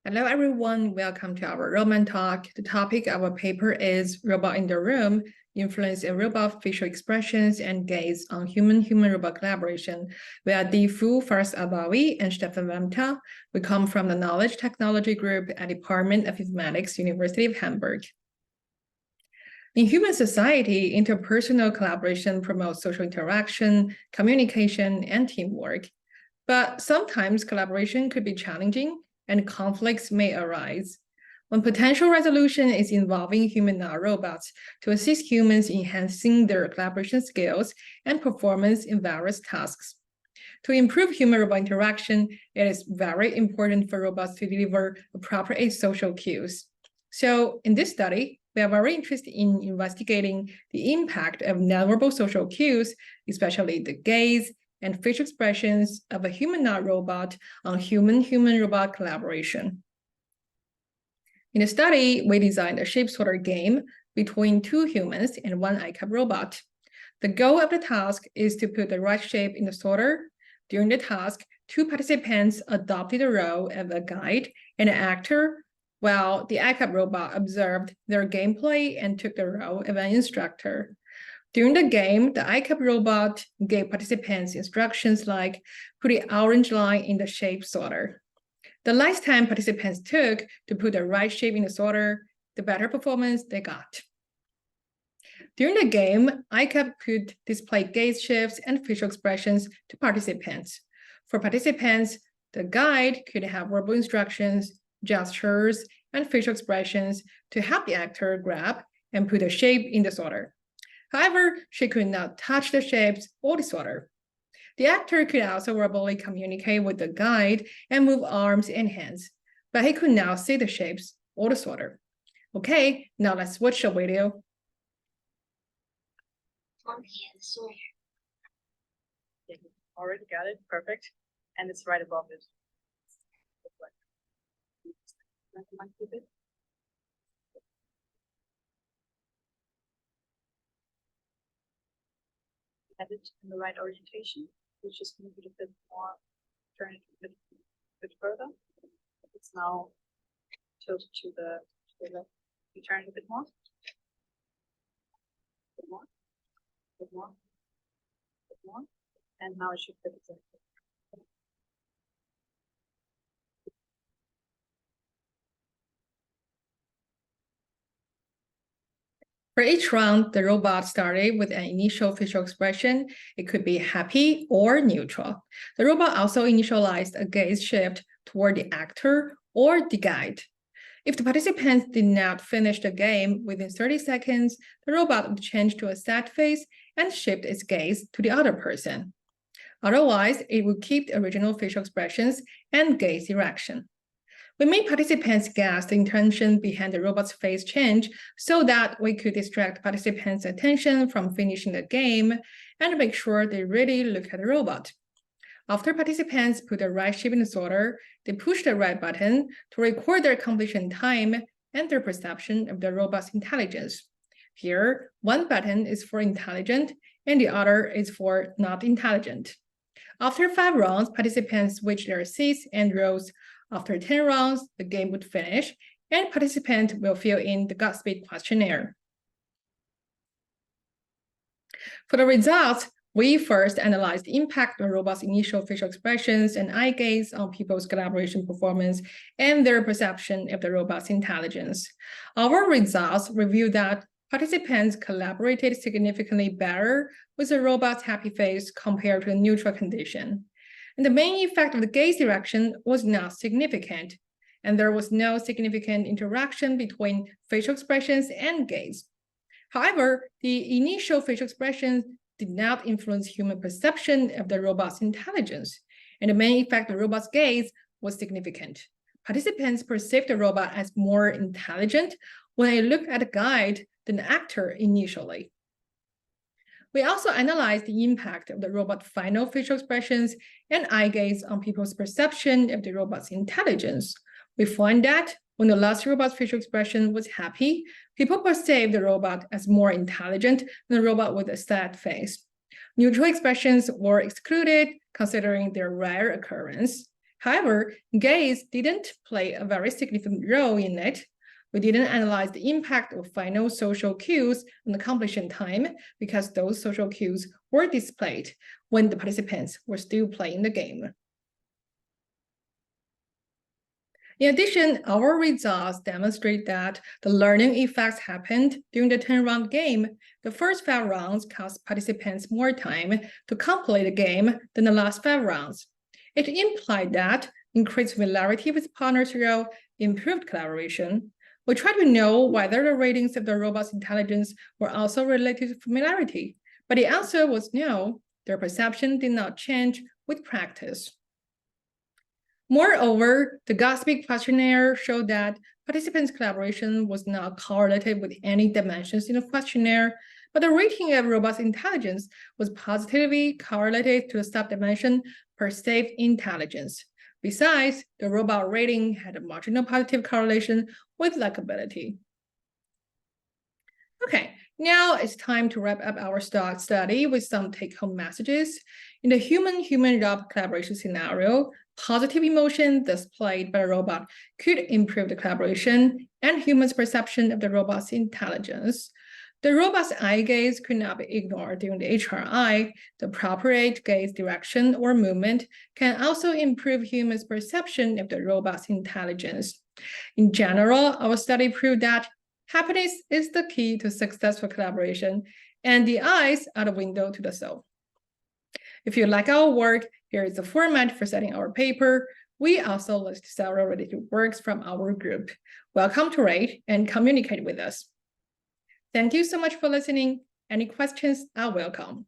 Hello, everyone. Welcome to our Roman Talk. The topic of our paper is Robot in the Room, Influence of Robot Facial Expressions and Gaze on Human-Human-Robot Collaboration. We are Difu Faras-Abawi and Stefan Vemta. We come from the Knowledge Technology Group at Department of Informatics, University of Hamburg. In human society, interpersonal collaboration promotes social interaction, communication, and teamwork. But sometimes collaboration could be challenging and conflicts may arise. One potential resolution is involving human robots to assist humans in enhancing their collaboration skills and performance in various tasks. To improve human-robot interaction, it is very important for robots to deliver appropriate social cues. So in this study, we are very interested in investigating the impact of nonverbal social cues, especially the gaze and facial expressions of a humanoid robot on human-human-robot collaboration. In the study, we designed a shape sorter game between two humans and one ICAP robot. The goal of the task is to put the right shape in the sorter. During the task, two participants adopted the role of a guide and an actor, while the ICAP robot observed their gameplay and took the role of an instructor. During the game, the ICAP robot gave participants instructions like put the orange line in the shape sorter. The less time participants took to put the right shape in the sorter, the better performance they got. During the game, ICAP could display gaze shifts and facial expressions to participants. For participants, the guide could have verbal instructions, gestures, and facial expressions to help the actor grab and put a shape in the sorter. However, she could not touch the shapes or the sorter. The actor could also verbally communicate with the guide and move arms and hands, but he could not see the shapes or the sorter. Okay, now let's watch the video. Already got it, perfect. And it's right above it. Have it in the right orientation, which is move it a bit more, turn it a bit further. It's now tilted to the left. You turn it a bit more. A bit more. A bit more. A bit more. And now it should fit exactly. For each round, the robot started with an initial facial expression. It could be happy or neutral. The robot also initialized a gaze shift toward the actor or the guide. If the participants did not finish the game within 30 seconds, the robot would change to a sad face and shift its gaze to the other person. Otherwise, it would keep the original facial expressions and gaze direction. We made participants guess the intention behind the robot's face change so that we could distract participants' attention from finishing the game and make sure they really look at the robot. After participants put the right shape in the sorter, they push the right button to record their completion time and their perception of the robot's intelligence. Here, one button is for intelligent and the other is for not intelligent. After 5 rounds, participants switch their seats and roles. After 10 rounds, the game would finish, and participants will fill in the Godspeed questionnaire. For the results, we first analyzed the impact of robots' initial facial expressions and eye gaze on people's collaboration performance and their perception of the robot's intelligence. Our results revealed that participants collaborated significantly better with the robot's happy face compared to a neutral condition. And the main effect of the gaze direction was not significant, and there was no significant interaction between facial expressions and gaze. However, the initial facial expressions did not influence human perception of the robot's intelligence, and the main effect of the robot's gaze was significant. Participants perceived the robot as more intelligent when they looked at the guide than the actor initially. We also analyzed the impact of the robot's final facial expressions and eye gaze on people's perception of the robot's intelligence. We find that when the last robot's facial expression was happy, people perceived the robot as more intelligent than a robot with a sad face. Neutral expressions were excluded, considering their rare occurrence. However, gaze didn't play a very significant role in it. We didn't analyze the impact of final social cues on the completion time because those social cues were displayed when the participants were still playing the game. In addition, our results demonstrate that the learning effects happened during the 10-round game. The first 5 rounds cost participants more time to complete the game than the last 5 rounds. It implied that increased familiarity with partners' role improved collaboration. We tried to know whether the ratings of the robot's intelligence were also related to familiarity, but the answer was no. Their perception did not change with practice. Moreover, the Gatsby questionnaire showed that participants' collaboration was not correlated with any dimensions in the questionnaire, but the rating of robust intelligence was positively correlated to the subdimension perceived intelligence. Besides, the robot rating had a marginal positive correlation with likability. Okay, now it's time to wrap up our study with some take-home messages. In the human-human robot collaboration scenario, positive emotion displayed by a robot could improve the collaboration and humans' perception of the robot's intelligence. The robot's eye gaze could not be ignored during the HRI. The appropriate gaze direction or movement can also improve humans' perception of the robot's intelligence. In general, our study proved that happiness is the key to successful collaboration, and the eyes are the window to the soul. If you like our work, here is the format for setting our paper. We also list several related works from our group. Welcome to rate and communicate with us. Thank you so much for listening. Any questions are welcome.